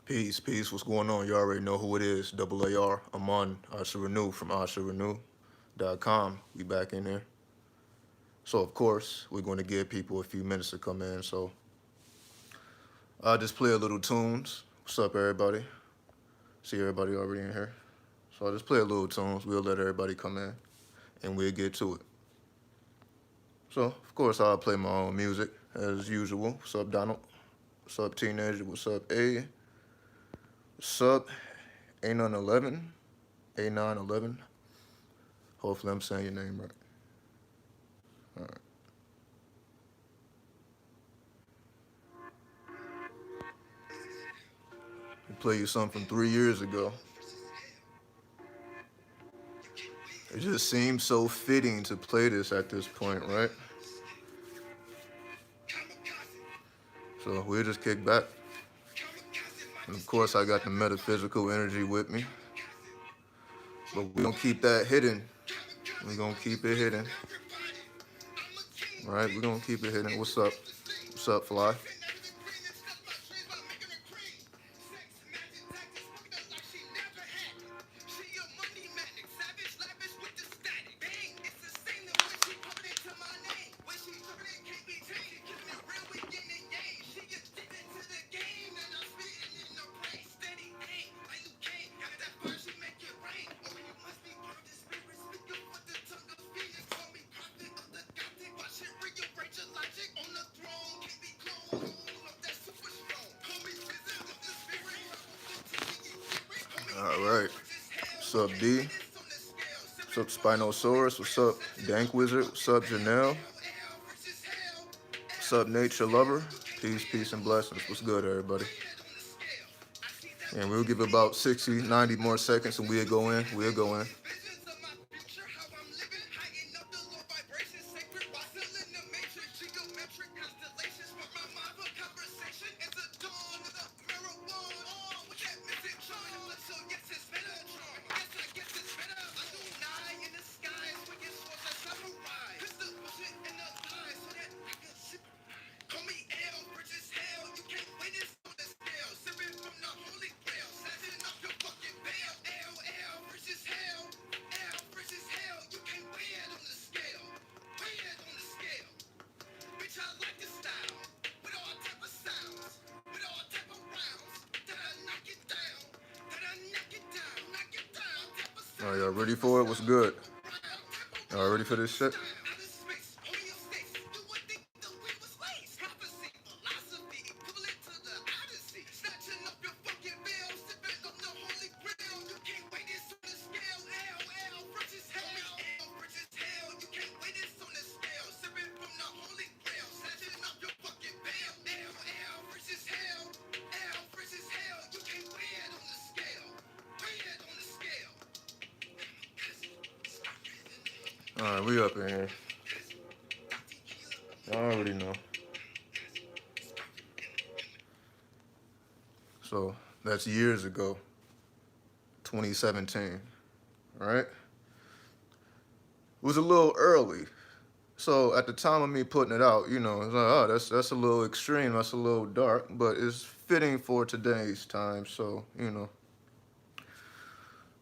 Peace, peace. What's going on? You already know who it is. Double AR. I'm on Renew from AshRenew.com. We back in there. So of course we're going to give people a few minutes to come in. So I'll just play a little tunes. What's up, everybody? See everybody already in here. So I'll just play a little tunes. We'll let everybody come in, and we'll get to it. So of course I'll play my own music as usual. What's up, Donald? What's up, teenager? What's up, A? What's up, A911? A911. Hopefully I'm saying your name right. All right. I'll play you something from 3 years ago. It just seems so fitting to play this at this point, right? So we'll just kick back. And of course I got the metaphysical energy with me. But we're gonna keep that hidden. We're gonna keep it hidden. All right, we're gonna keep it hidden. What's up? What's up, Fly? All right. What's up, D? What's up, Spinosaurus? What's up, Dank Wizard? What's up, Janelle? What's up, Nature Lover? Peace, peace, and blessings. What's good, everybody? And we'll give about 60, 90 more seconds, and we'll go in. We'll go in. All right, y'all ready for it? What's good? Y'all ready for this shit? All right, we up in here. I already know. So that's years ago, 2017, all right? It was a little early. So at the time of me putting it out, you know, it's like, oh, that's a little extreme, that's a little dark, but it's fitting for today's time. So, you know,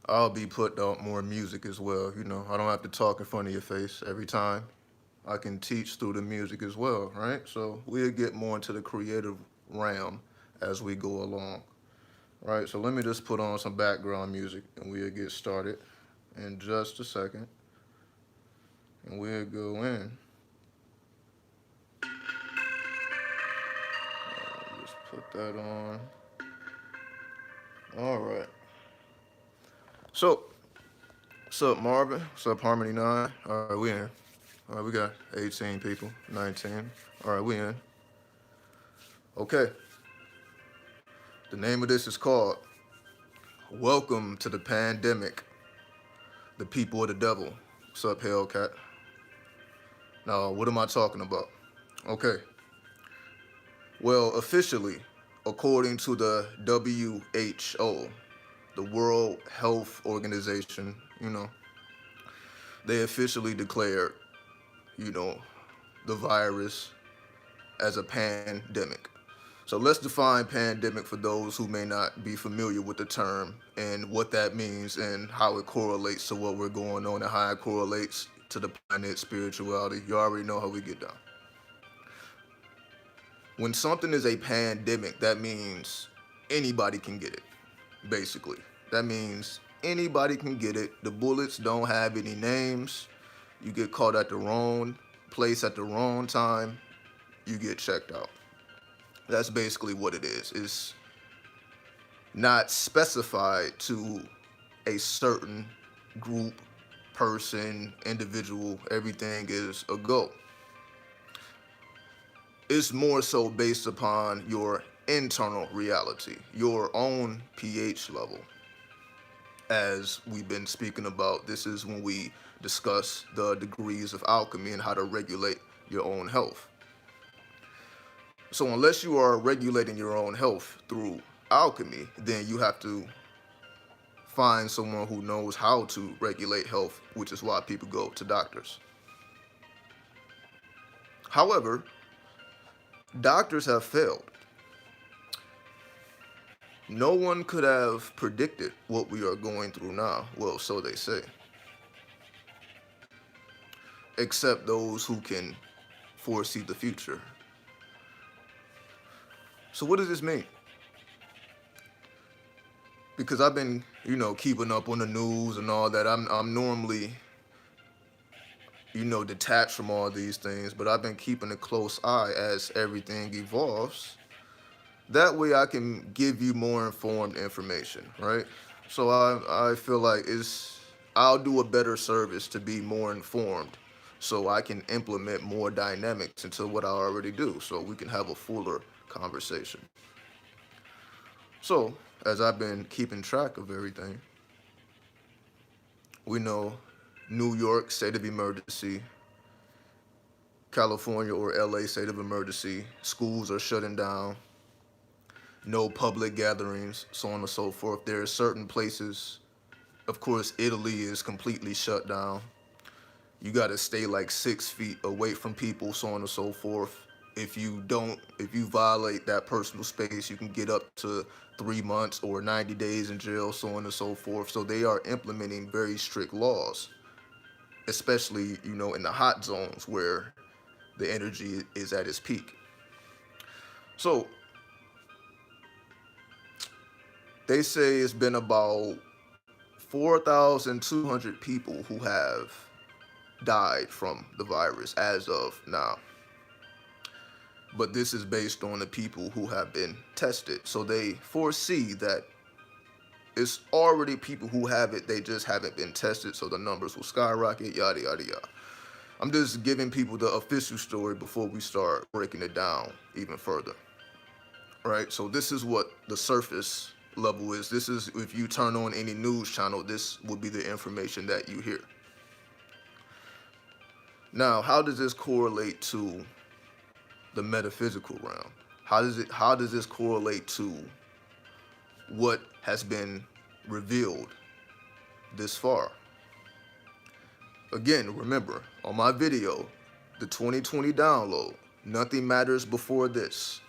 I'll be putting out more music as well. You know, I don't have to talk in front of your face every time. I can teach through the music as well, right? So we'll get more into the creative realm as we go along, right? So let me just put on some background music and we'll get started in just a second. And we'll go in. Just put that on. All right. So, what's up, Marvin? What's up, Harmony 9? All right, we in. All right, we got 18 people, 19. All right, we in. Okay. The name of this is called Welcome to the Pandemic, the People of the Devil. What's up, Hellcat? Now, what am I talking about? Okay. Well, officially, according to the WHO, the World Health Organization, you know, they officially declared, you know, the virus as a pandemic. So let's define pandemic for those who may not be familiar with the term and what that means and how it correlates to what we're going on and how it correlates to the planet spirituality. You already know how we get down. When something is a pandemic, that means anybody can get it, basically. That means anybody can get it. The bullets don't have any names. You get caught at the wrong place at the wrong time, you get checked out. That's basically what it is. It's not specified to a certain group, person, individual. Everything is a go. It's more so based upon your internal reality, your own pH level. As we've been speaking about, this is when we discuss the degrees of alchemy and how to regulate your own health. So unless you are regulating your own health through alchemy, then you have to find someone who knows how to regulate health, which is why people go to doctors. However, doctors have failed. No one could have predicted what we are going through now. Well, so they say. Except those who can foresee the future. So what does this mean? Because I've been, keeping up on the news and all that. I'm normally, detached from all these things, but I've been keeping a close eye as everything evolves. That way I can give you more informed information, right? So I feel like I'll do a better service to be more informed so I can implement more dynamics into what I already do so we can have a fuller conversation. So, as I've been keeping track of everything, we know New York, state of emergency, California or LA, state of emergency, schools are shutting down, no public gatherings, so on and so forth. There are certain places, of course, Italy is completely shut down. You got to stay like 6 feet away from people, so on and so forth. If you violate that personal space, you can get up to 3 months or 90 days in jail, so on and so forth. So they are implementing very strict laws, especially, in the hot zones where the energy is at its peak. So they say it's been about 4,200 people who have died from the virus as of now. But this is based on the people who have been tested. So they foresee that it's already people who have it, they just haven't been tested, so the numbers will skyrocket, yada, yada, yada. I'm just giving people the official story before we start breaking it down even further. Right? So this is what the surface level is. This is, if you turn on any news channel, this will be the information that you hear. Now, how does this correlate to the metaphysical realm? How does this correlate to what has been revealed this far? Again, remember, on my video, the 2020 download, Nothing Matters Before This.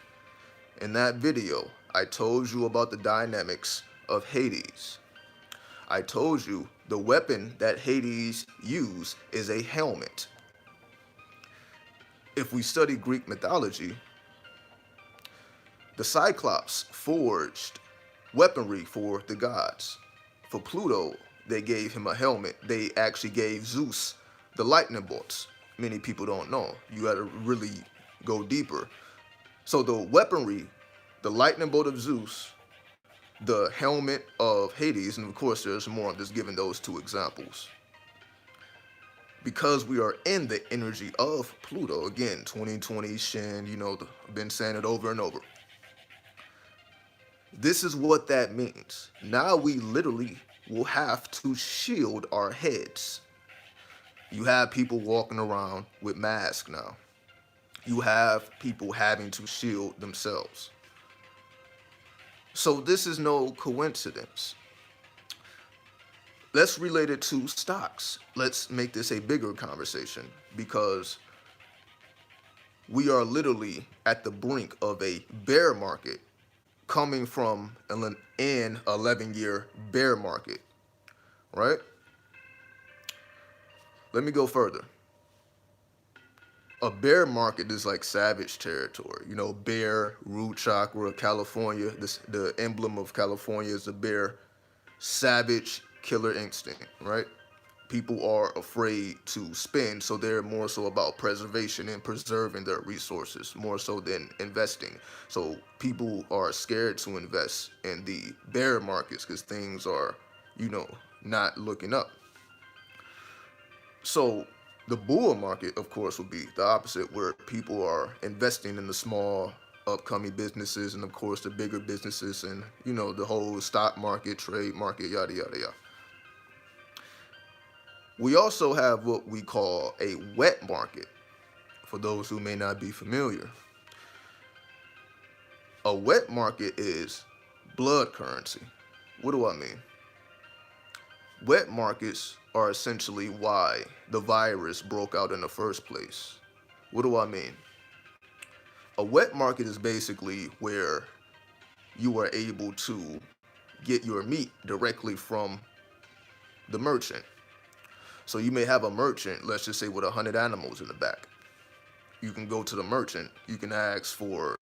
In that video, I told you about the dynamics of Hades. I told you the weapon that Hades used is a helmet. If we study Greek mythology, the Cyclops forged weaponry for the gods. For Pluto, they gave him a helmet. They actually gave Zeus the lightning bolts. Many people don't know. You got to really go deeper. So the weaponry, the lightning bolt of Zeus, the helmet of Hades, and of course there's more. I'm just giving those two examples. Because we are in the energy of Pluto, again, 2020 Shin, I've been saying it over and over. This is what that means. Now we literally will have to shield our heads. You have people walking around with masks now. You have people having to shield themselves. So this is no coincidence. Let's relate it to stocks. Let's make this a bigger conversation, because we are literally at the brink of a bear market coming from an 11-year bear market, right? Let me go further. A bear market is like savage territory. You know, bear, root chakra, California. The emblem of California is a bear. Savage, killer instinct, right? People are afraid to spend, so they're more so about preservation and preserving their resources, more so than investing. So people are scared to invest in the bear markets because things are, not looking up. So the bull market, of course, would be the opposite, where people are investing in the small, upcoming businesses and, of course, the bigger businesses and, the whole stock market, trade market, yada, yada, yada. We also have what we call a wet market, for those who may not be familiar. A wet market is blood currency. What do I mean? Wet markets are essentially why the virus broke out in the first place. What do I mean? A wet market is basically where you are able to get your meat directly from the merchant. So you may have a merchant, let's just say with 100 animals in the back. You can go to the merchant, you can ask for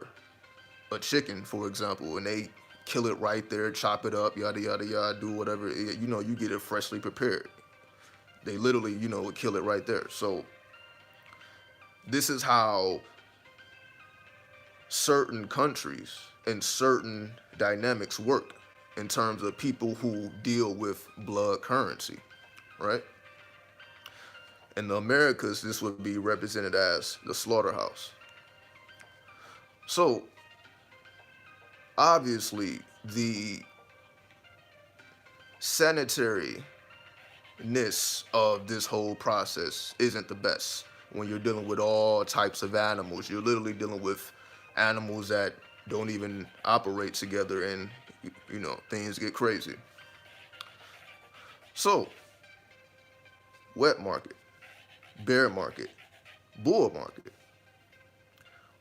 a chicken, for example, and they kill it right there, chop it up, yada, yada, yada, do whatever, you get it freshly prepared. They literally, would kill it right there. So this is how certain countries and certain dynamics work in terms of people who deal with blood currency, right? In the Americas, this would be represented as the slaughterhouse. So, obviously, the sanitariness of this whole process isn't the best. When you're dealing with all types of animals, you're literally dealing with animals that don't even operate together, and, things get crazy. So, wet market, bear market, bull market.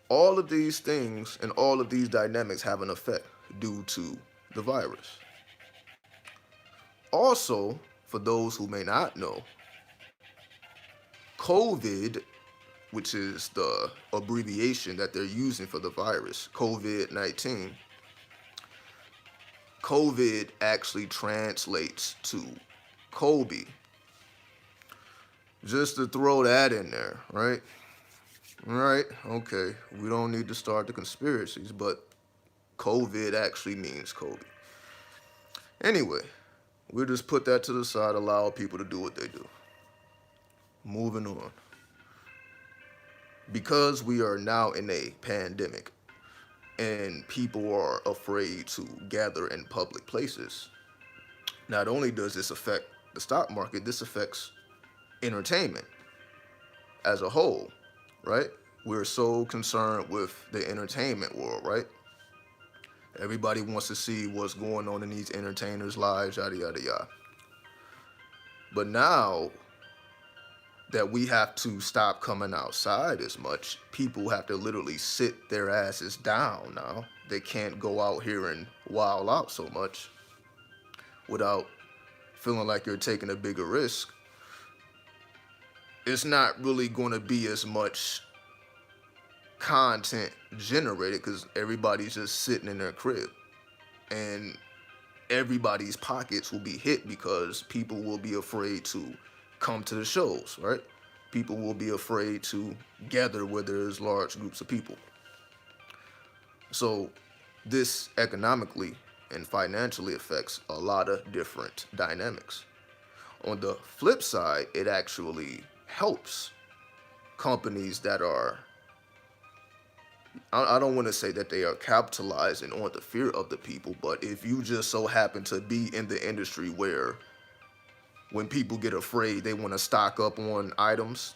All of these things and all of these dynamics have an effect due to the virus. Also, for those who may not know, COVID, which is the abbreviation that they're using for the virus, COVID-19, COVID actually translates to Kobe. Just to throw that in there, right? Right, okay. We don't need to start the conspiracies, but COVID actually means Kobe. Anyway, we'll just put that to the side, allow people to do what they do. Moving on. Because we are now in a pandemic and people are afraid to gather in public places, not only does this affect the stock market, this affects entertainment as a whole, right? We're so concerned with the entertainment world, right? Everybody wants to see what's going on in these entertainers' lives, yada, yada, yada. But now that we have to stop coming outside as much, people have to literally sit their asses down now. They can't go out here and wild out so much without feeling like you're taking a bigger risk. It's not really going to be as much content generated because everybody's just sitting in their crib, and everybody's pockets will be hit because people will be afraid to come to the shows, right? People will be afraid to gather where there's large groups of people. So this economically and financially affects a lot of different dynamics. On the flip side, it actually helps companies that are, I don't want to say that they are capitalizing on the fear of the people, but if you just so happen to be in the industry where when people get afraid, they want to stock up on items,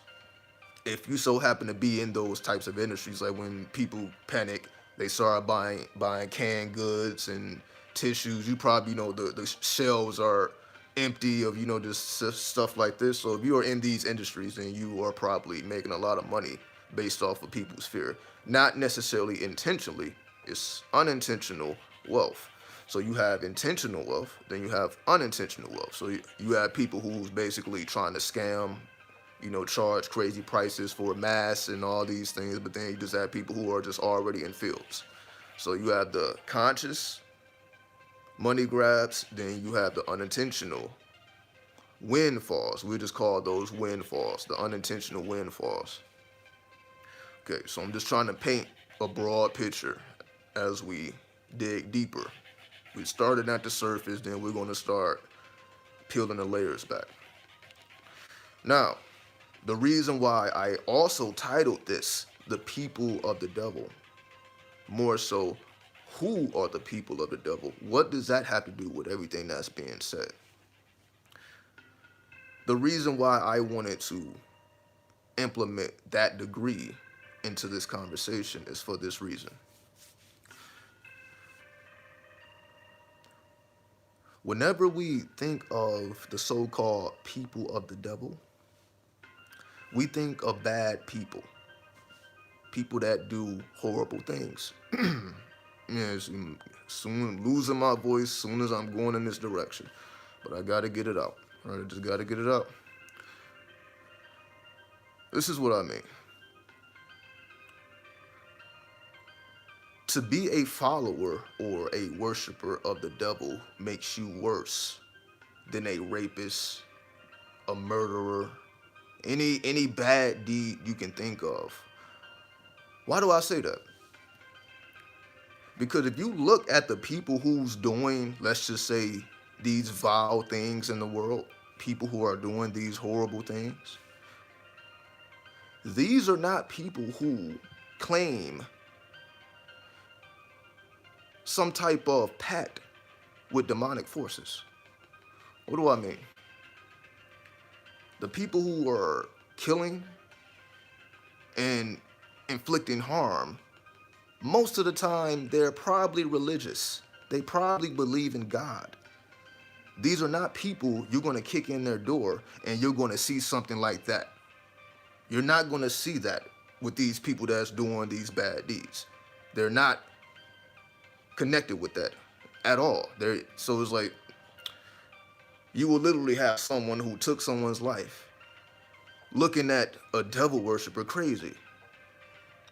if you so happen to be in those types of industries, like when people panic, they start buying canned goods and tissues, you probably know the shelves are empty of, just stuff like this. So if you are in these industries, then you are probably making a lot of money based off of people's fear. Not necessarily intentionally, it's unintentional wealth. So you have intentional wealth, then you have unintentional wealth. So you have people who's basically trying to scam, charge crazy prices for mass and all these things, but then you just have people who are just already in fields. So you have the conscious money grabs, then you have the unintentional windfalls. We just call those windfalls, the unintentional windfalls. Okay, so I'm just trying to paint a broad picture as we dig deeper. We started at the surface, then we're going to start peeling the layers back. Now, the reason why I also titled this, The People of the Devil, more so, who are the people of the devil? What does that have to do with everything that's being said? The reason why I wanted to implement that degree into this conversation is for this reason. Whenever we think of the so-called people of the devil, we think of bad people, people that do horrible things. Yes, soon losing my voice soon as I'm going in this direction, but I gotta get it out. All right, I just gotta get it out. This is what I mean. To be a follower or a worshiper of the devil makes you worse than a rapist, a murderer, any bad deed you can think of. Why do I say that? Because if you look at the people who's doing, let's just say, these vile things in the world, people who are doing these horrible things, these are not people who claim some type of pact with demonic forces. What do I mean? The people who are killing and inflicting harm, most of the time they're probably religious. They probably believe in God. These are not people you're going to kick in their door and you're going to see something like that. You're not going to see that with these people that's doing these bad deeds. They're not connected with that at all. So it's like you will literally have someone who took someone's life looking at a devil worshiper crazy,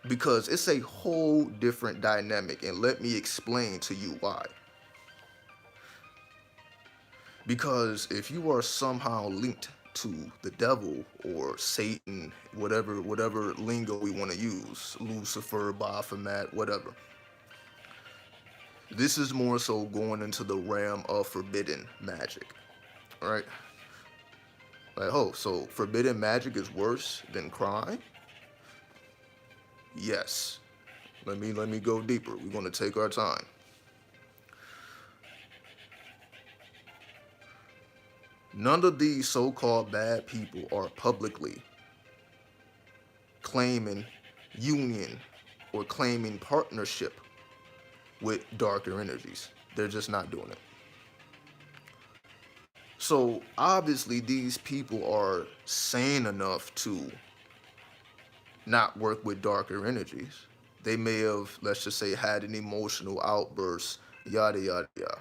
because it's a whole different dynamic, and let me explain to you why. Because if you are somehow linked to the devil or Satan, whatever lingo we want to use, Lucifer, Baphomet, whatever, this is more so going into the realm of forbidden magic, right? Like, oh, so forbidden magic is worse than crime? Yes. Let me go deeper. We're going to take our time. None of these so-called bad people are publicly claiming union or claiming partnership with darker energies. They're just not doing it. So obviously these people are sane enough to not work with darker energies. They may have, let's just say, had an emotional outburst, yada, yada, yada.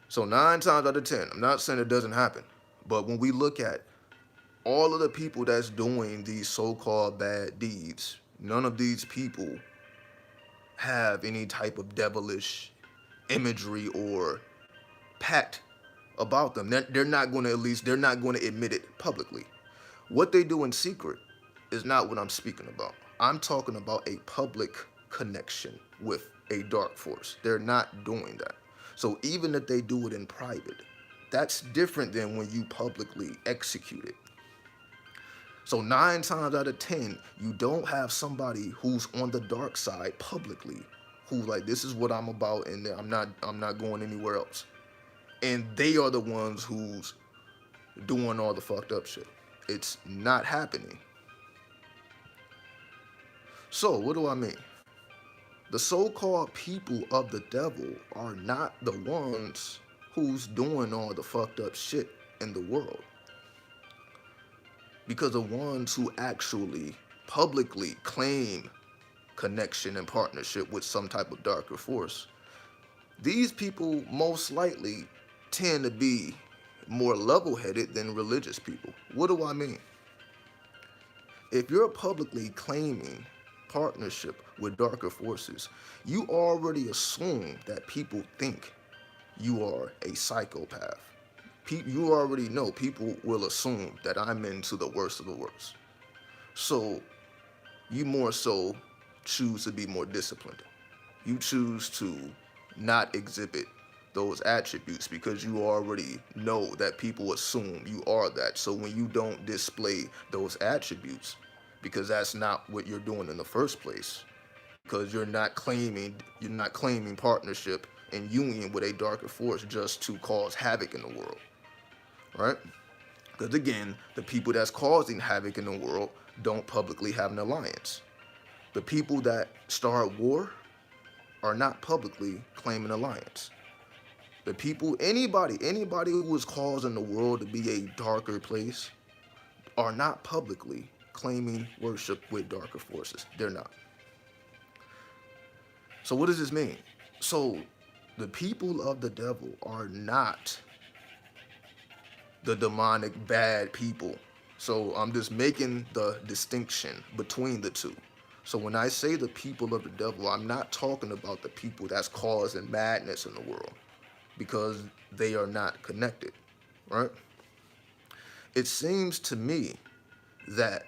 So 9 times out of 10, I'm not saying it doesn't happen, but when we look at all of the people that's doing these so-called bad deeds, none of these people have any type of devilish imagery or pact about them. They're not going to, they're not going to admit it publicly. What they do in secret is not what I'm speaking about. I'm talking about a public connection with a dark force. They're not doing that. So even if they do it in private, that's different than when you publicly execute it. So 9 times out of 10, you don't have somebody who's on the dark side publicly, who like, this is what I'm about, and I'm not going anywhere else. And they are the ones who's doing all the fucked up shit. It's not happening. So what do I mean? The so-called people of the devil are not the ones who's doing all the fucked up shit in the world. because the ones who actually publicly claim connection and partnership with some type of darker force, these people most likely tend to be more level-headed than religious people. What do I mean? If you're publicly claiming partnership with darker forces, you already assume that people think you are a psychopath. You already know people will assume that I'm into the worst of the worst. So you more so choose to be more disciplined. You choose to not exhibit those attributes because you already know that people assume you are that. So when you don't display those attributes, because that's not what you're doing in the first place, because you're not claiming partnership and union with a darker force just to cause havoc in the world, right? Because again, the people that's causing havoc in the world don't publicly have an alliance. The people that start war are not publicly claiming alliance. The people, anybody who is causing the world to be a darker place are not publicly claiming worship with darker forces. They're not. So what does this mean? So the people of the devil are not the demonic bad people. So I'm just making the distinction between the two. So when I say the people of the devil, I'm not talking about the people that's causing madness in the world, because they are not connected, right? It seems to me that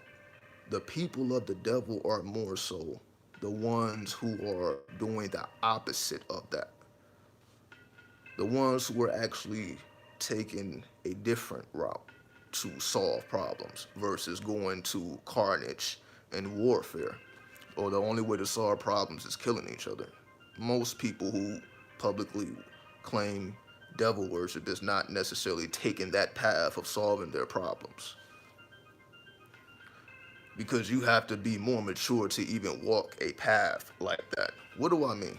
the people of the devil are more so the ones who are doing the opposite of that. The ones who are actually taking a different route to solve problems versus going to carnage and warfare. Or the only way to solve problems is killing each other. Most people who publicly claim devil worship is not necessarily taking that path of solving their problems, because you have to be more mature to even walk a path like that. What do I mean?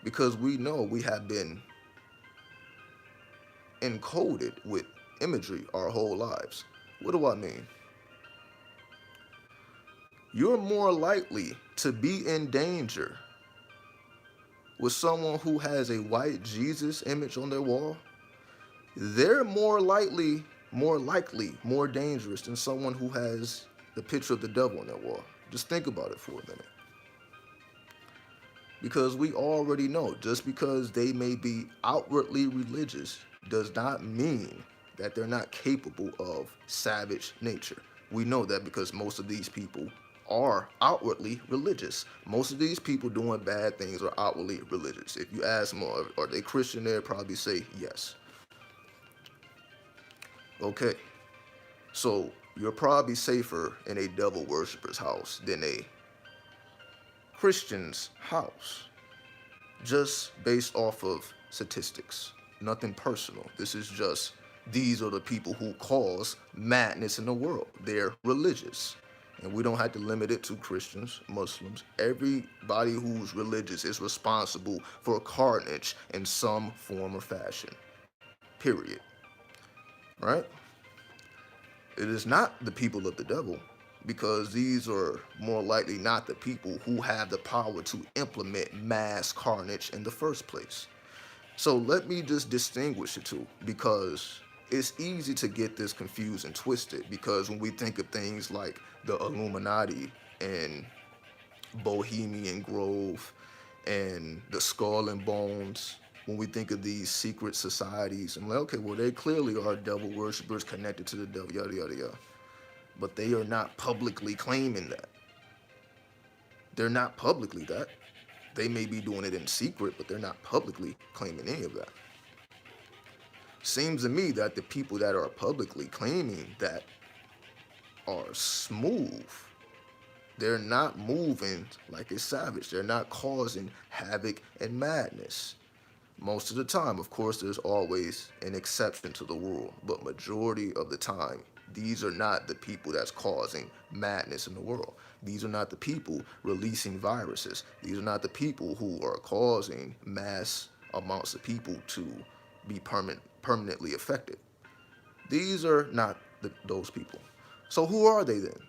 Because we know we have been encoded with imagery our whole lives. What do I mean? You're more likely to be in danger with someone who has a white Jesus image on their wall. They're more likely, more dangerous than someone who has the picture of the devil on their wall. Just think about it for a minute. Because we already know, just because they may be outwardly religious does not mean that they're not capable of savage nature. We know that because most of these people are outwardly religious. Most of these people doing bad things are outwardly religious. If you ask them, are they Christian, they'll probably say yes. Okay, so you're probably safer in a devil worshiper's house than a Christian's house, just based off of statistics. Nothing personal. This is just, these are the people who cause madness in the world. They're religious. And we don't have to limit it to Christians, Muslims. Everybody who's religious is responsible for carnage in some form or fashion. Period. Right? It is not the people of the devil, because these are more likely not the people who have the power to implement mass carnage in the first place. So let me just distinguish the two, because it's easy to get this confused and twisted, because when we think of things like the Illuminati and Bohemian Grove and the Skull and Bones, when we think of these secret societies, I'm like, okay, well, they clearly are devil worshippers connected to the devil, yada, yada, yada. But they are not publicly claiming that. They're not publicly that. They may be doing it in secret, but they're not publicly claiming any of that. Seems to me that the people that are publicly claiming that are smooth. They're not moving like a savage. They're not causing havoc and madness. Most of the time, of course, there's always an exception to the rule, but majority of the time, these are not the people that's causing madness in the world. These are not the people releasing viruses. These are not the people who are causing mass amounts of people to be permanently affected. These are not those people. So who are they then?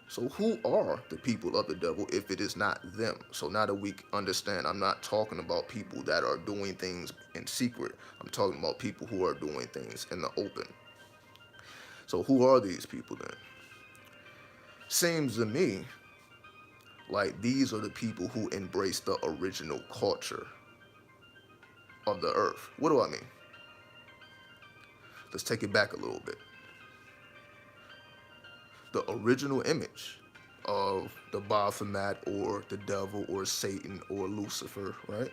So who are the people of the devil if it is not them? So now that we understand, I'm not talking about people that are doing things in secret. I'm talking about people who are doing things in the open. So who are these people then? Seems to me like these are the people who embrace the original culture of the earth. What do I mean? Let's take it back a little bit. The original image of the Baphomet or the devil or Satan or Lucifer, right?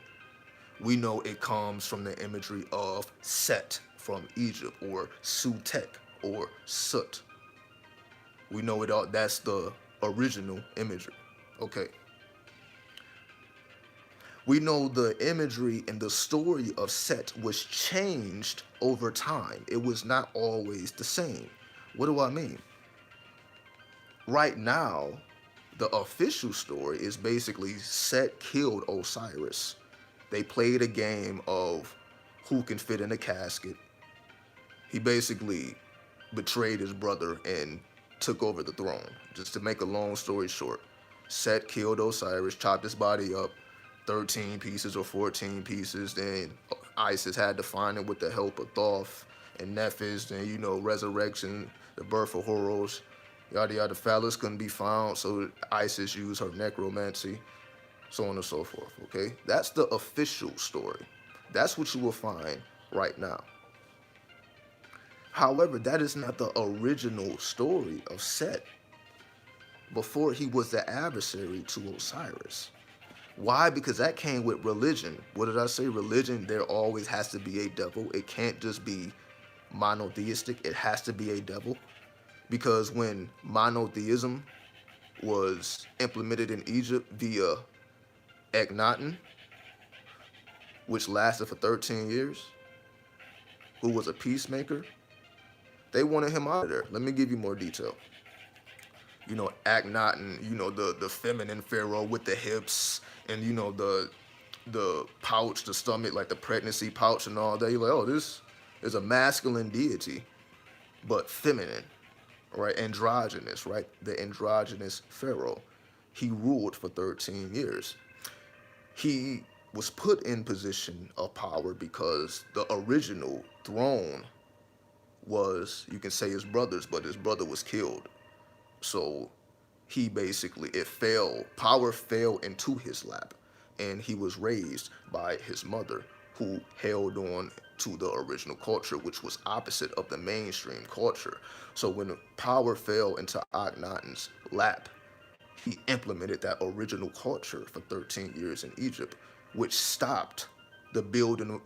We know it comes from the imagery of Set from Egypt, or S𝖚𝖇𝘘 or Soot. We know it all. That's the original imagery. Okay. We know the imagery and the story of Set was changed over time. It was not always the same. What do I mean? Right now, the official story is basically Set killed Osiris. They played a game of who can fit in a casket. He basically betrayed his brother and took over the throne. Just to make a long story short, Set killed Osiris, chopped his body up, 13 pieces or 14 pieces. Then Isis had to find him with the help of Thoth and Nephis. Then, you know, resurrection, the birth of Horus. Yada yada, phallus couldn't be found, so Isis used her necromancy, so on and so forth, okay? That's the official story. That's what you will find right now. However, that is not the original story of Set before he was the adversary to Osiris. Why? Because that came with religion. What did I say? Religion, there always has to be a devil. It can't just be monotheistic. It has to be a devil. Because when monotheism was implemented in Egypt via Akhenaten, which lasted for 13 years, who was a peacemaker, they wanted him out of there. Let me give you more detail. You know, Akhenaten, you know, the feminine pharaoh with the hips and, you know, the pouch, the stomach, like the pregnancy pouch and all that. You're like, oh, this is a masculine deity, but feminine. Right, androgynous, right? The androgynous pharaoh. He ruled for 13 years. He was put in position of power because the original throne was, you can say, his brother's, but his brother was killed. So he basically, power fell into his lap, and he was raised by his mother, who held on to the original culture, which was opposite of the mainstream culture. So when the power fell into Akhenaten's lap, he implemented that original culture for 13 years in Egypt, which stopped the building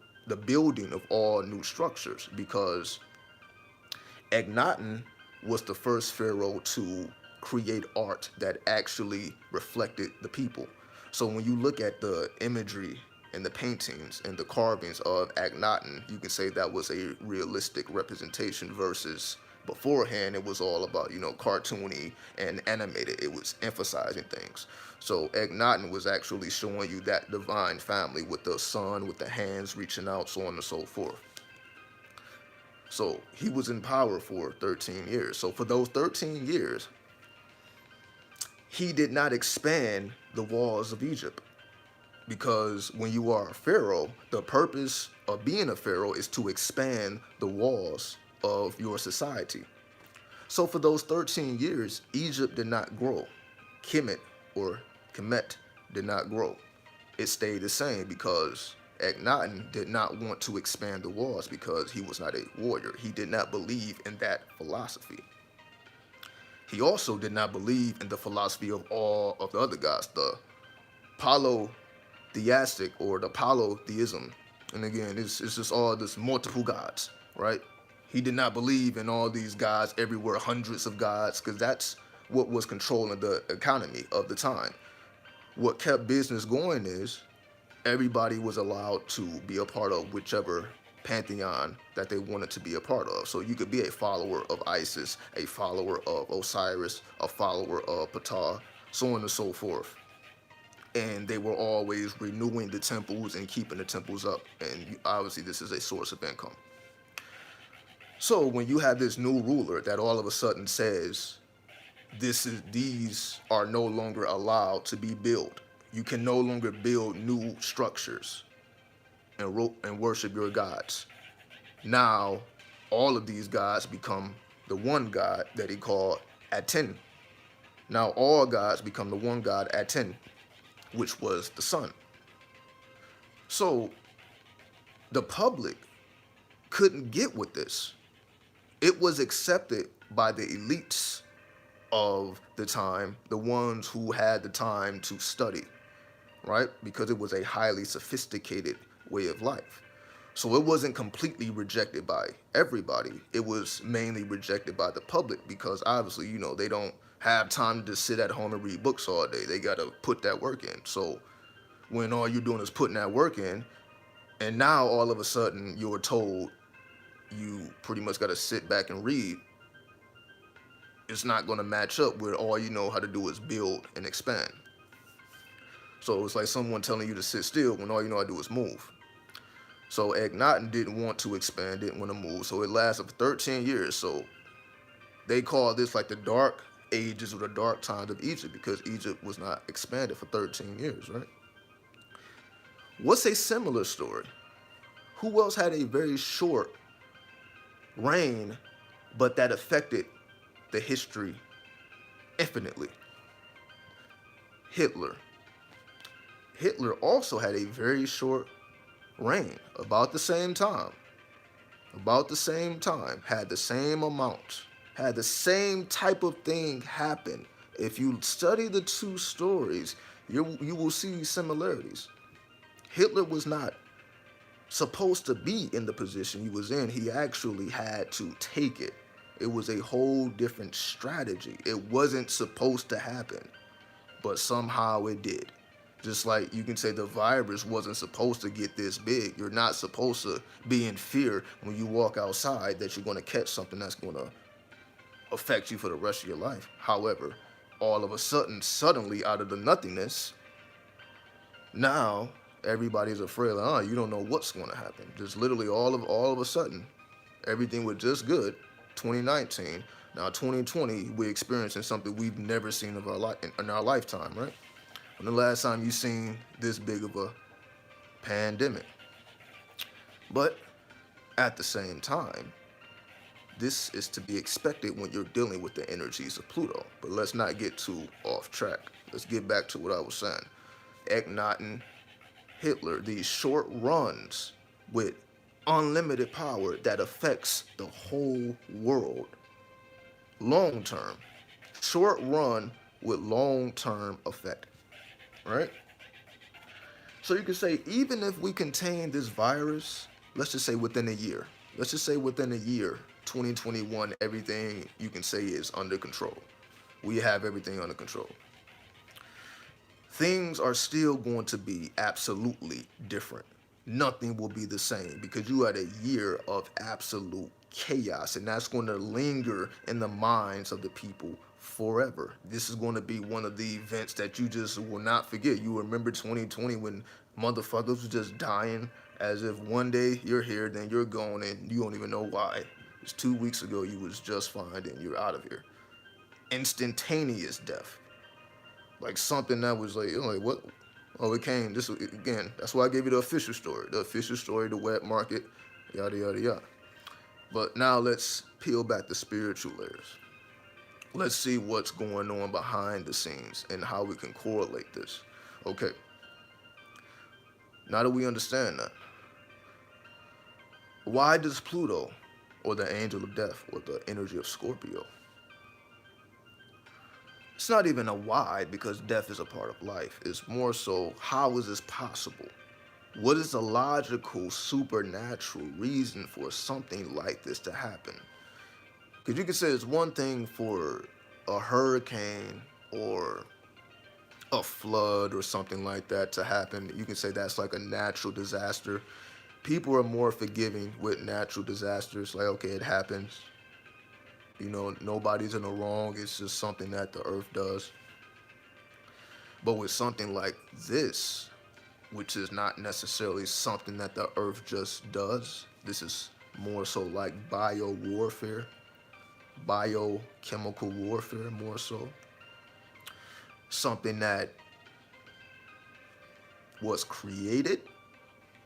of all new structures, because Akhenaten was the first pharaoh to create art that actually reflected the people. So when you look at the imagery and the paintings and the carvings of Akhenaten, you can say that was a realistic representation versus beforehand it was all about, you know, cartoony and animated. It was emphasizing things. So Akhenaten was actually showing you that divine family with the sun, with the hands reaching out, so on and so forth. So he was in power for 13 years. So for those 13 years, he did not expand the walls of Egypt. Because when you are a pharaoh, the purpose of being a pharaoh is to expand the walls of your society. So for those 13 years, Egypt did not grow. Kemet did not grow. It stayed the same because Akhenaten did not want to expand the walls because he was not a warrior. He did not believe in that philosophy. He also did not believe in the philosophy of all of the other gods, the polytheistic or the polytheism. And again, it's just all this multiple gods, right? He did not believe in all these gods everywhere, hundreds of gods, because that's what was controlling the economy of the time. What kept business going is everybody was allowed to be a part of whichever pantheon that they wanted to be a part of. So you could be a follower of Isis, a follower of Osiris, a follower of Ptah, so on and so forth. And they were always renewing the temples and keeping the temples up. And obviously this is a source of income. So when you have this new ruler that all of a sudden says, these are no longer allowed to be built. You can no longer build new structures and worship your gods. Now, all of these gods become the one God that he called Aten. Now all gods become the one God Aten, which was the sun. So the public couldn't get with this. It was accepted by the elites of the time, the ones who had the time to study, right? Because it was a highly sophisticated way of life. So it wasn't completely rejected by everybody. It was mainly rejected by the public because obviously, you know, they don't have time to sit at home and read books all day. They got to put that work in. So when all you're doing is putting that work in, and now all of a sudden you're told you pretty much got to sit back and read, it's not going to match up with all you know how to do is build and expand. So it's like someone telling you to sit still when all you know how to do is move. So Akhenaten didn't want to expand, didn't want to move. So it lasted for 13 years. So they call this like the dark ages or the dark times of Egypt because Egypt was not expanded for 13 years, right? What's a similar story? Who else had a very short reign, but that affected the history infinitely? Hitler. Hitler also had a very short reign, about the same time, had the same amount, had the same type of thing happen. If you study the two stories, you will see similarities. Hitler was not supposed to be in the position he was in. He actually had to take it. It was a whole different strategy. It wasn't supposed to happen, but somehow it did. Just like you can say the virus wasn't supposed to get this big. You're not supposed to be in fear when you walk outside that you're going to catch something that's going to affect you for the rest of your life. However, all of a sudden, suddenly out of the nothingness, now everybody's afraid, you don't know what's going to happen. Just literally all of a sudden, everything was just good, 2019. Now 2020, we're experiencing something we've never seen in our lifetime, right? When the last time you seen this big of a pandemic? But at the same time, this is to be expected when you're dealing with the energies of Pluto. But let's not get too off track. Let's get back to what I was saying. Akhenaten, Hitler, these short runs with unlimited power that affects the whole world. Long term. Short run with long-term effect. Right? So you can say, even if we contain this virus, let's just say within a year. Let's just say within a year, 2021, everything you can say is under control. We have everything under control. Things are still going to be absolutely different. Nothing will be the same because you had a year of absolute chaos, and that's going to linger in the minds of the people forever. This is going to be one of the events that you just will not forget. You remember 2020 when motherfuckers was just dying as if one day you're here, then you're gone, and you don't even know why. It's 2 weeks ago you was just fine, and you're out of here. Instantaneous death. Like something that was like, what? Oh, it came, this again, that's why I gave you the official story. The official story, the wet market, yada, yada, yada. But now let's peel back the spiritual layers. Let's see what's going on behind the scenes and how we can correlate this. Okay. Now that we understand that, why does Pluto, or the angel of death, or the energy of Scorpio? It's not even a why, because death is a part of life. It's more so, how is this possible? What is the logical, supernatural reason for something like this to happen? Because you can say it's one thing for a hurricane or a flood or something like that to happen. You can say that's like a natural disaster. People are more forgiving with natural disasters. Like, okay, it happens. You know, nobody's in the wrong. It's just something that the earth does. But with something like this, which is not necessarily something that the earth just does, this is more so like bio warfare. biochemical warfare, more so. Something that was created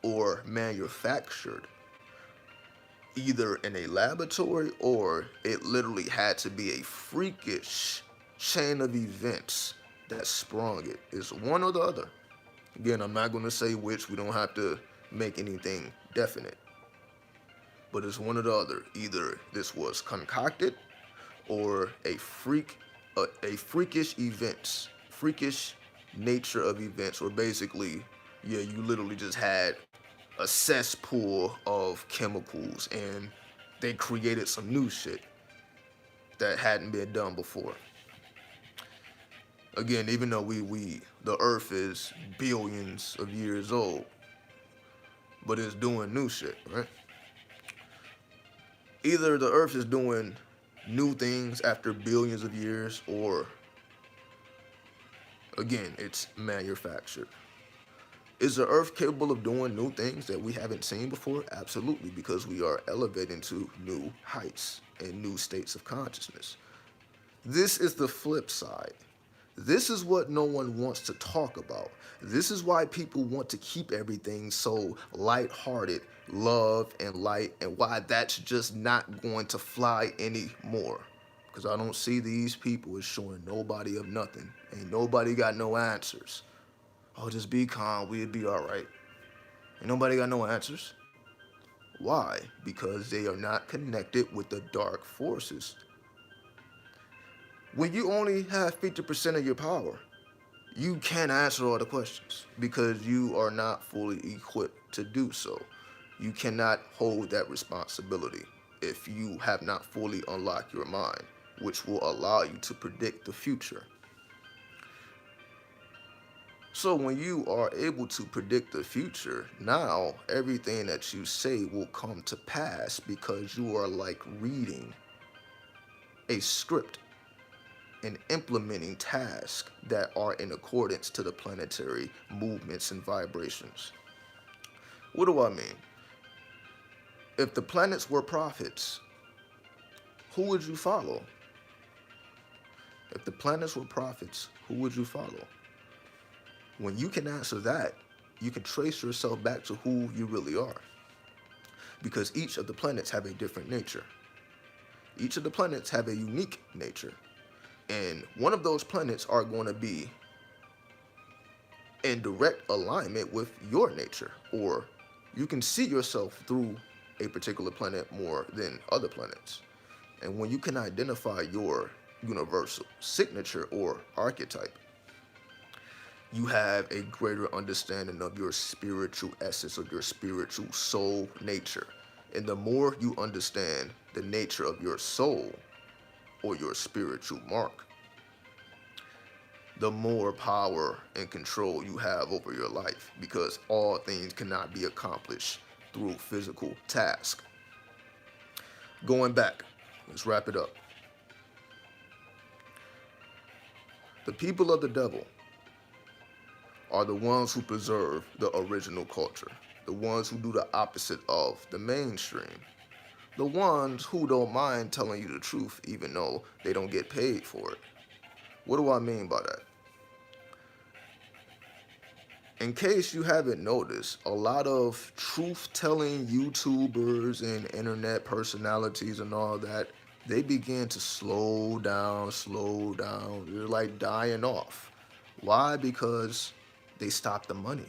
or manufactured either in a laboratory, or it literally had to be a freakish chain of events that sprung it. It's one or the other. Again, I'm not going to say which. We don't have to make anything definite. But it's one or the other. Either this was concocted or a freakish events, freakish nature of events, or basically, yeah, you literally just had a cesspool of chemicals and they created some new shit that hadn't been done before. Again, even though the earth is billions of years old, but it's doing new shit, right? Either the earth is doing new things after billions of years, or again, it's manufactured. Is the earth capable of doing new things that we haven't seen before? Absolutely, because we are elevating to new heights and new states of consciousness. This is the flip side. This is what no one wants to talk about. This is why people want to keep everything so lighthearted, love and light, and why that's just not going to fly anymore. Because I don't see these people as showing nobody of nothing. Ain't nobody got no answers. Oh, just be calm, we'll be all right. Ain't nobody got no answers. Why? Because they are not connected with the dark forces. When you only have 50% of your power, you can't answer all the questions because you are not fully equipped to do so. You cannot hold that responsibility if you have not fully unlocked your mind, which will allow you to predict the future. So when you are able to predict the future, now everything that you say will come to pass because you are like reading a script and implementing tasks that are in accordance to the planetary movements and vibrations. What do I mean? If the planets were prophets, who would you follow? If the planets were prophets, who would you follow? When you can answer that, you can trace yourself back to who you really are. Because each of the planets have a different nature. Each of the planets have a unique nature. And one of those planets are going to be in direct alignment with your nature. Or you can see yourself through a particular planet more than other planets. And when you can identify your universal signature or archetype, you have a greater understanding of your spiritual essence, of your spiritual soul nature. And the more you understand the nature of your soul or your spiritual mark, the more power and control you have over your life, because all things cannot be accomplished through physical task. Going back, let's wrap it up. The people of the devil are the ones who preserve the original culture, the ones who do the opposite of the mainstream, the ones who don't mind telling you the truth even though they don't get paid for it. What do I mean by that? In case you haven't noticed, a lot of truth-telling YouTubers and internet personalities and all that, they begin to slow down. They're like dying off. Why? Because they stop the money.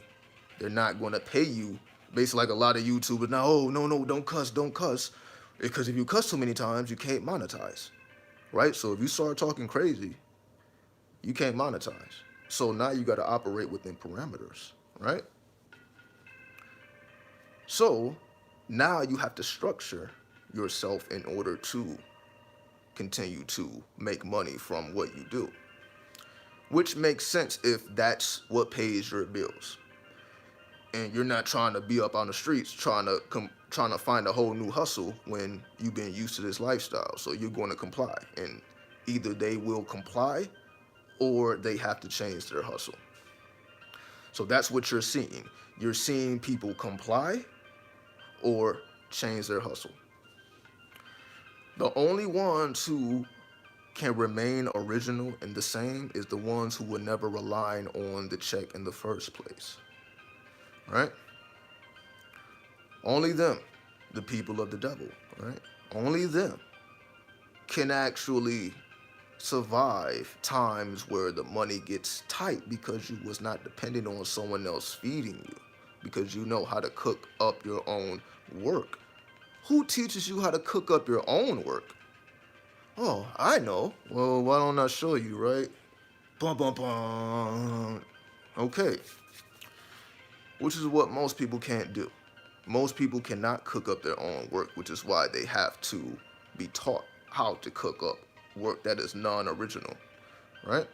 They're not going to pay you. Basically, like a lot of YouTubers now, oh, no, don't cuss. Because if you cuss too many times, you can't monetize, right? So if you start talking crazy, you can't monetize. So now you got to operate within parameters, right? So now you have to structure yourself in order to continue to make money from what you do, which makes sense if that's what pays your bills. And you're not trying to be up on the streets trying to find a whole new hustle when you've been used to this lifestyle. So you're going to comply, and either they will comply or they have to change their hustle. So that's what you're seeing. You're seeing people comply or change their hustle. The only ones who can remain original and the same is the ones who were never relying on the check in the first place, right? Only them, the people of the devil, right? Only them can actually survive times where the money gets tight because you was not depending on someone else feeding you, because you know how to cook up your own work. Who teaches you how to cook up your own work? Oh, I know. Well, why don't I show you, right? Bum, bum, bum. Okay. Which is what most people can't do. Most people cannot cook up their own work, which is why they have to be taught how to cook up work that is non-original, right?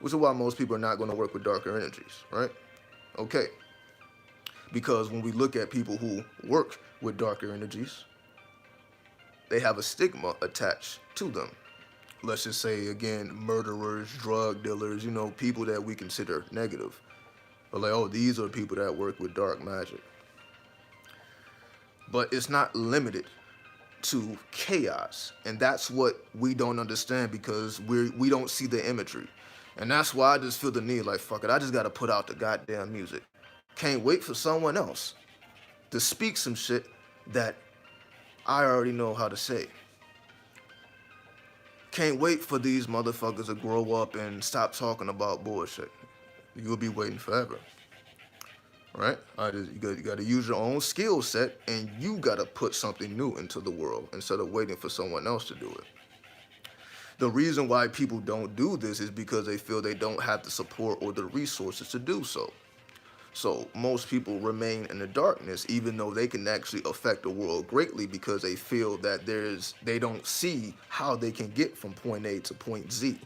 Which is why most people are not going to work with darker energies, right? Okay. Because when we look at people who work with darker energies, they have a stigma attached to them. Let's just say, again, murderers, drug dealers, you know, people that we consider negative. But like, oh, these are people that work with dark magic. But it's not limited to chaos. And that's what we don't understand because we don't see the imagery. And that's why I just feel the need, like, fuck it, I just gotta put out the goddamn music. Can't wait for someone else to speak some shit that I already know how to say. Can't wait for these motherfuckers to grow up and stop talking about bullshit. You'll be waiting forever, right? You gotta use your own skill set, and you gotta put something new into the world instead of waiting for someone else to do it. The reason why people don't do this is because they feel they don't have the support or the resources to do so. So most people remain in the darkness, even though they can actually affect the world greatly because they feel that they don't see how they can get from point A to point Z.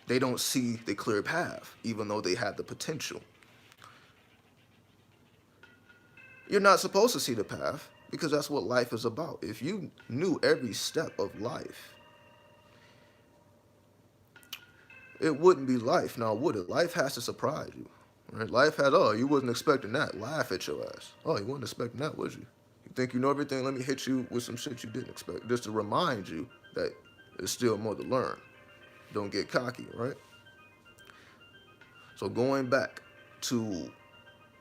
They don't see the clear path, even though they have the potential. You're not supposed to see the path because that's what life is about. If you knew every step of life, it wouldn't be life now, would it? Life has to surprise you. Right? Life has, oh, you wasn't expecting that. Laugh at your ass. Oh, you wasn't expecting that, was you? You think you know everything? Let me hit you with some shit you didn't expect. Just to remind you that there's still more to learn. Don't get cocky, right? So going back to,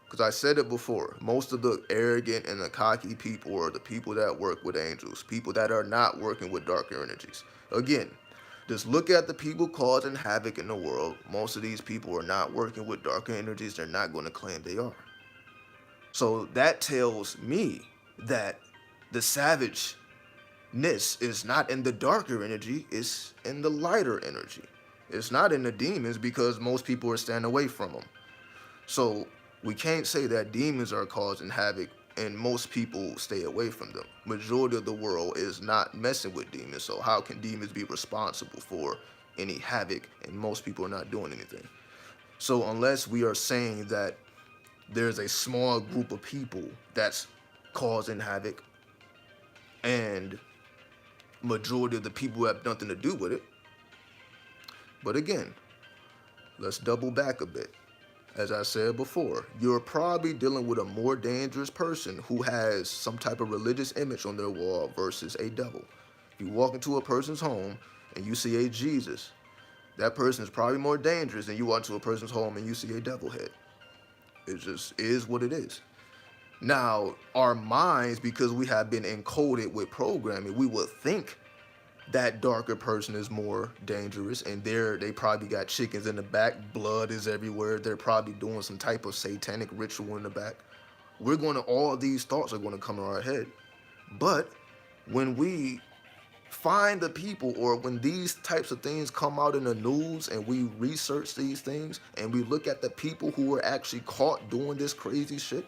because I said it before, most of the arrogant and the cocky people are the people that work with angels, people that are not working with darker energies. Again, just look at the people causing havoc in the world. Most of these people are not working with darker energies. They're not going to claim they are. So that tells me that the savageness is not in the darker energy. It's in the lighter energy. It's not in the demons because most people are staying away from them. So we can't say that demons are causing havoc and most people stay away from them. Majority of the world is not messing with demons, so how can demons be responsible for any havoc and most people are not doing anything? So unless we are saying that there's a small group of people that's causing havoc and majority of the people have nothing to do with it. But again, let's double back a bit. As I said before, you're probably dealing with a more dangerous person who has some type of religious image on their wall versus a devil. If you walk into a person's home and you see a Jesus, that person is probably more dangerous than you walk into a person's home and you see a devil head. It just is what it is. Now, our minds, because we have been encoded with programming, we would think that darker person is more dangerous, and they probably got chickens in the back, blood is everywhere, they're probably doing some type of satanic ritual in the back. All these thoughts are going to come to our head. But when we find the people, or when these types of things come out in the news and we research these things and we look at the people who were actually caught doing this crazy shit,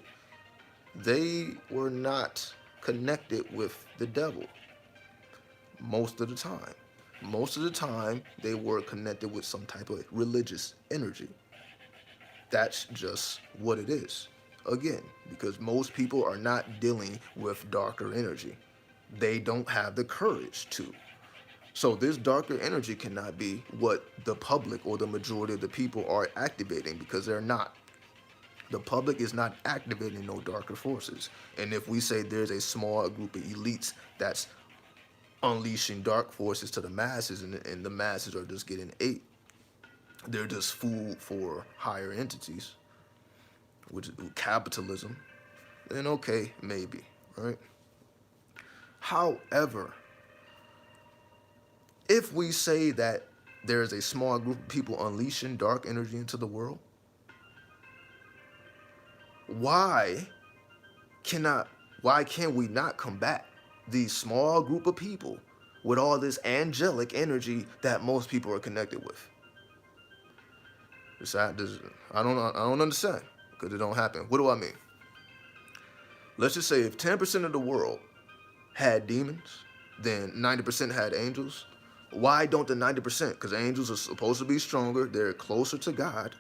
they were not connected with the devil. Most of the time. Most of the time, they were connected with some type of religious energy. That's just what it is. Again, because most people are not dealing with darker energy. They don't have the courage to. So this darker energy cannot be what the public or the majority of the people are activating, because they're not. The public is not activating no darker forces. And if we say there's a small group of elites that's unleashing dark forces to the masses, and the masses are just getting ate. They're just food for higher entities, which is capitalism. Then okay, maybe, right? However, if we say that there is a small group of people unleashing dark energy into the world, why can we not combat these small group of people with all this angelic energy that most people are connected with? I don't understand, because it don't happen. What do I mean? Let's just say if 10% of the world had demons, then 90% had angels. Why don't the 90%? Because angels are supposed to be stronger, they're closer to God,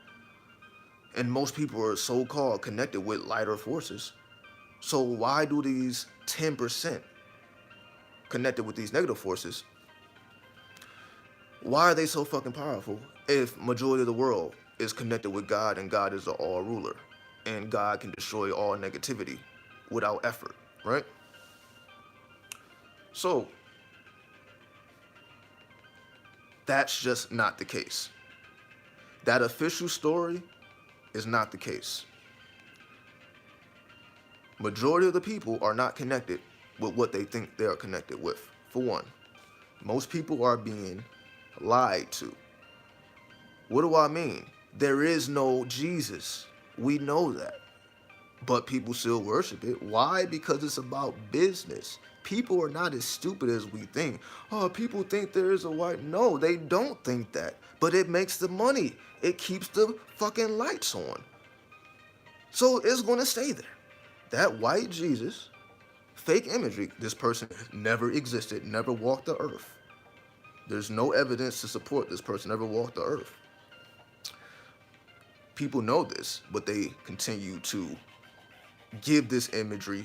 and most people are so-called connected with lighter forces. So why do these 10% connected with these negative forces, why are they so fucking powerful if majority of the world is connected with God, and God is the all ruler, and God can destroy all negativity without effort, right? So that's just not the case. That official story is not the case. Majority of the people are not connected with what they think they are connected with. For one, most people are being lied to. What do I mean? There is no Jesus. We know that. But people still worship it. Why? Because it's about business. People are not as stupid as we think. Oh, people think there is a white. No, they don't think that. But it makes the money. It keeps the fucking lights on. So it's going to stay there. That white Jesus, fake imagery, this person never existed, never walked the earth. There's no evidence to support this person ever walked the earth. People know this, but they continue to give this imagery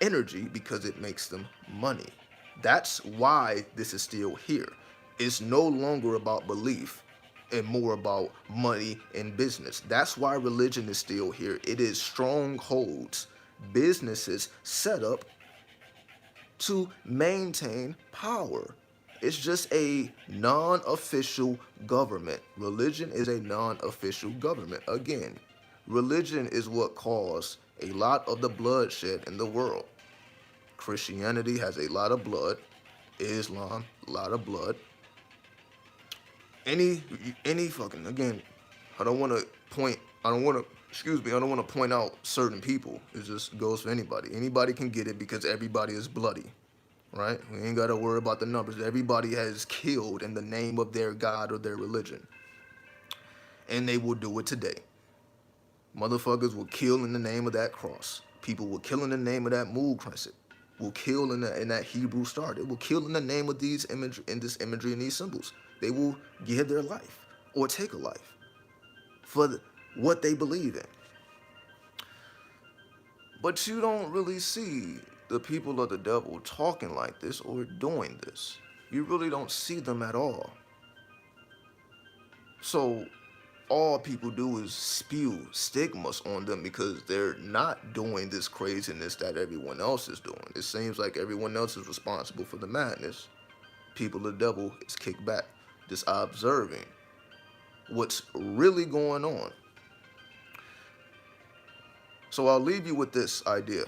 energy because it makes them money. That's why this is still here. It's no longer about belief and more about money and business. That's why religion is still here. It is strongholds, businesses set up to maintain power. It's just a non-official government. Religion is a non-official government. Again, religion is what caused a lot of the bloodshed in the world. Christianity has a lot of blood. Islam, a lot of blood. Any fucking, again, I don't want to point out certain people. It just goes for anybody. Anybody can get it because everybody is bloody, right? We ain't got to worry about the numbers. Everybody has killed in the name of their God or their religion. And they will do it today. Motherfuckers will kill in the name of that cross. People will kill in the name of that moon crescent. Will kill in that Hebrew star. They will kill in the name of this imagery and these symbols. They will give their life or take a life for what they believe in. But you don't really see the people of the devil talking like this or doing this. You really don't see them at all. So all people do is spew stigmas on them because they're not doing this craziness that everyone else is doing. It seems like everyone else is responsible for the madness. People of the devil is kicked back, just observing what's really going on. So I'll leave you with this idea.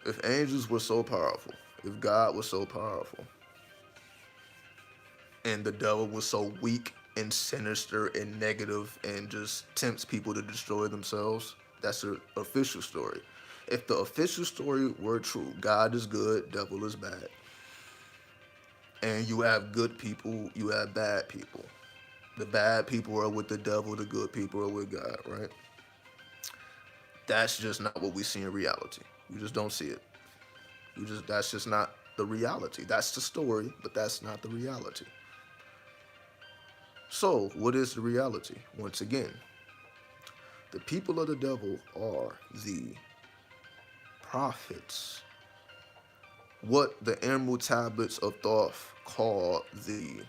If angels were so powerful, if God was so powerful, and the devil was so weak and sinister and negative and just tempts people to destroy themselves, that's an official story. If the official story were true, God is good, devil is bad. And you have good people, you have bad people. The bad people are with the devil, the good people are with God, right? That's just not what we see in reality. You just don't see it. That's just not the reality. That's the story, but that's not the reality. So, what is the reality? Once again, the people of the devil are the prophets. What the Emerald Tablets of Thoth call the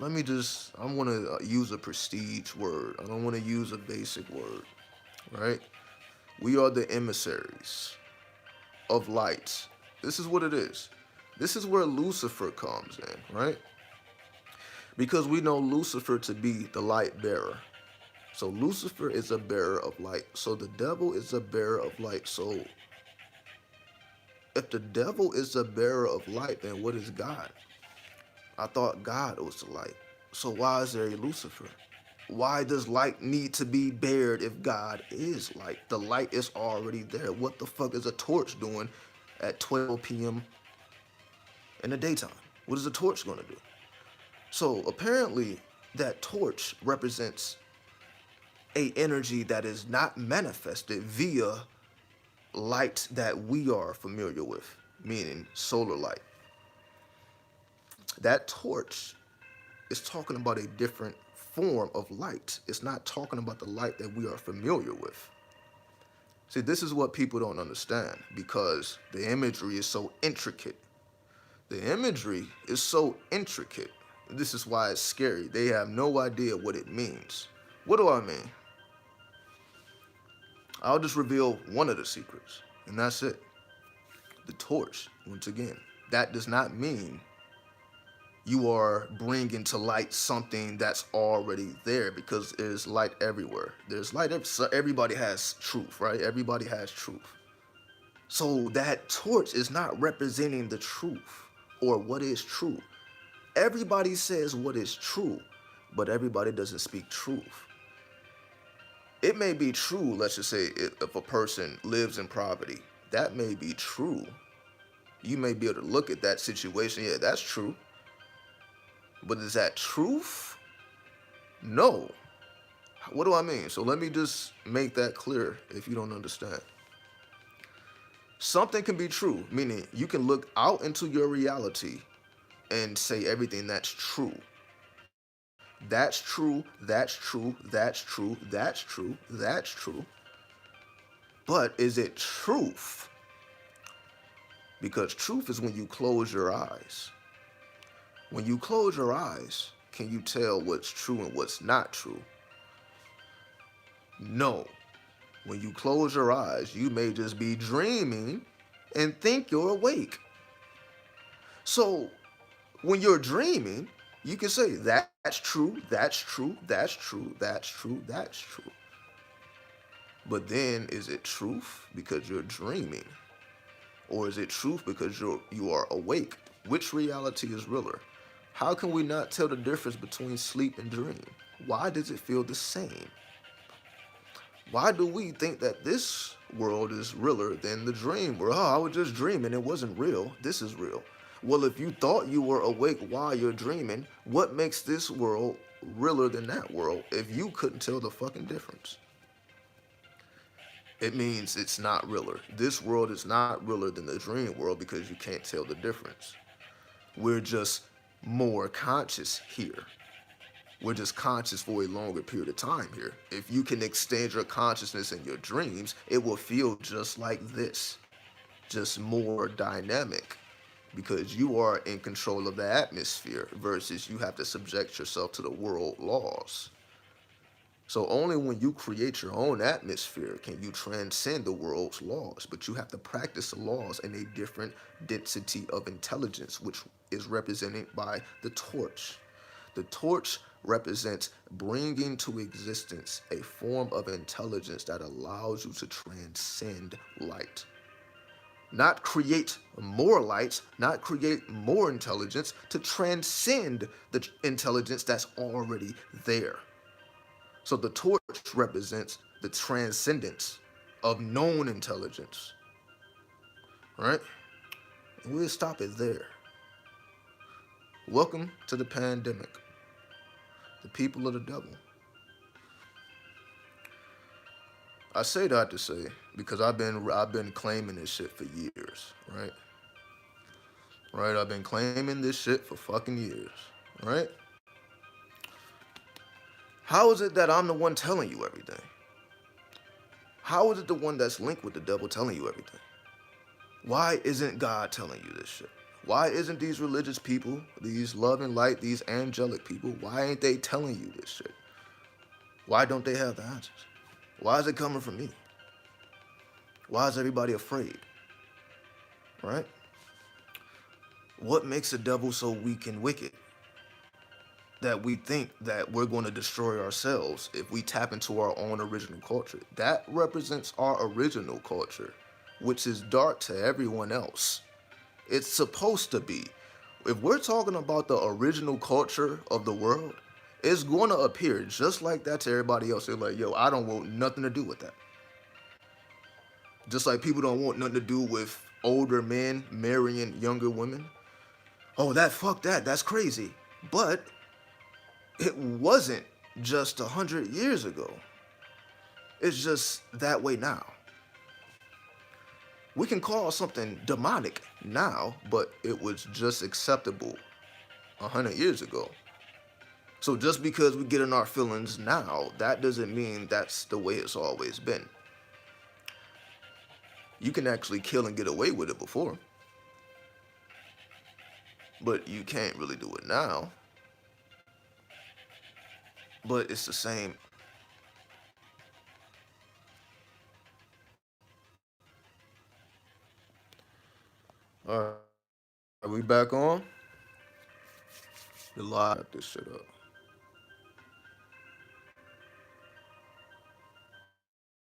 I want to use a prestige word. I don't want to use a basic word, right? We are the emissaries of light. This is what it is. This is where Lucifer comes in, right? Because we know Lucifer to be the light bearer. So Lucifer is a bearer of light. So the devil is a bearer of light. So if the devil is a bearer of light, then what is God? I thought God was the light. So why is there a Lucifer? Why does light need to be bared if God is light? The light is already there. What the fuck is a torch doing at 12 p.m. in the daytime? What is a torch going to do? So apparently that torch represents a energy that is not manifested via light that we are familiar with, meaning solar light. That torch is talking about a different form of light. It's not talking about the light that we are familiar with. See, this is what people don't understand because the imagery is so intricate. The imagery is so intricate. This is why it's scary. They have no idea what it means. What do I mean? I'll just reveal one of the secrets, and that's it. The torch, once again, that does not mean you are bringing to light something that's already there, because there's light everywhere. There's light, so everybody has truth, right? Everybody has truth. So that torch is not representing the truth or what is true. Everybody says what is true, but everybody doesn't speak truth. It may be true, let's just say, if a person lives in poverty, that may be true. You may be able to look at that situation, yeah, that's true. But is that truth? No. What do I mean? So let me just make that clear if you don't understand. Something can be true, meaning you can look out into your reality and say everything that's true. That's true, that's true, that's true, that's true, that's true. But is it truth? Because truth is when you close your eyes. When you close your eyes, can you tell what's true and what's not true? No. When you close your eyes, you may just be dreaming and think you're awake. So when you're dreaming, you can say, that's true, that's true, that's true, that's true, that's true. But then, is it truth because you're dreaming? Or is it truth because you are awake? Which reality is realer? How can we not tell the difference between sleep and dream? Why does it feel the same? Why do we think that this world is realer than the dream world? Oh, I was just dreaming, it wasn't real. This is real. Well, if you thought you were awake while you're dreaming, what makes this world realer than that world if you couldn't tell the fucking difference? It means it's not realer. This world is not realer than the dream world because you can't tell the difference. We're just more conscious here. We're just conscious for a longer period of time here. If you can extend your consciousness in your dreams, it will feel just like this, just more dynamic, because you are in control of the atmosphere versus you have to subject yourself to the world laws. So only when you create your own atmosphere can you transcend the world's laws, but you have to practice the laws in a different density of intelligence, which is represented by the torch. The torch represents bringing to existence a form of intelligence that allows you to transcend light. Not create more light, not create more intelligence, to transcend the intelligence that's already there. So the torch represents the transcendence of known intelligence, right? And we'll stop it there. Welcome to the pandemic, the people of the devil. I say that to say, because I've been claiming this shit for years, right? Right, I've been claiming this shit for fucking years, right? How is it that I'm the one telling you everything? How is it the one that's linked with the devil telling you everything? Why isn't God telling you this shit? Why isn't these religious people, these love and light, these angelic people, why ain't they telling you this shit? Why don't they have the answers? Why is it coming from me? Why is everybody afraid? Right? What makes the devil so weak and wicked that we think that we're going to destroy ourselves if we tap into our own original culture? That represents our original culture, which is dark to everyone else. It's supposed to be. If we're talking about the original culture of the world, it's going to appear just like that to everybody else. They're like, yo, I don't want nothing to do with that. Just like people don't want nothing to do with older men marrying younger women. Oh, fuck that, that's crazy. But it wasn't just 100 years ago. It's just that way now. We can call something demonic now, but it was just acceptable 100 years ago. So just because we get in our feelings now, that doesn't mean that's the way it's always been. You can actually kill and get away with it before, but you can't really do it now. But it's the same. All right, are we back on? The live this shit up.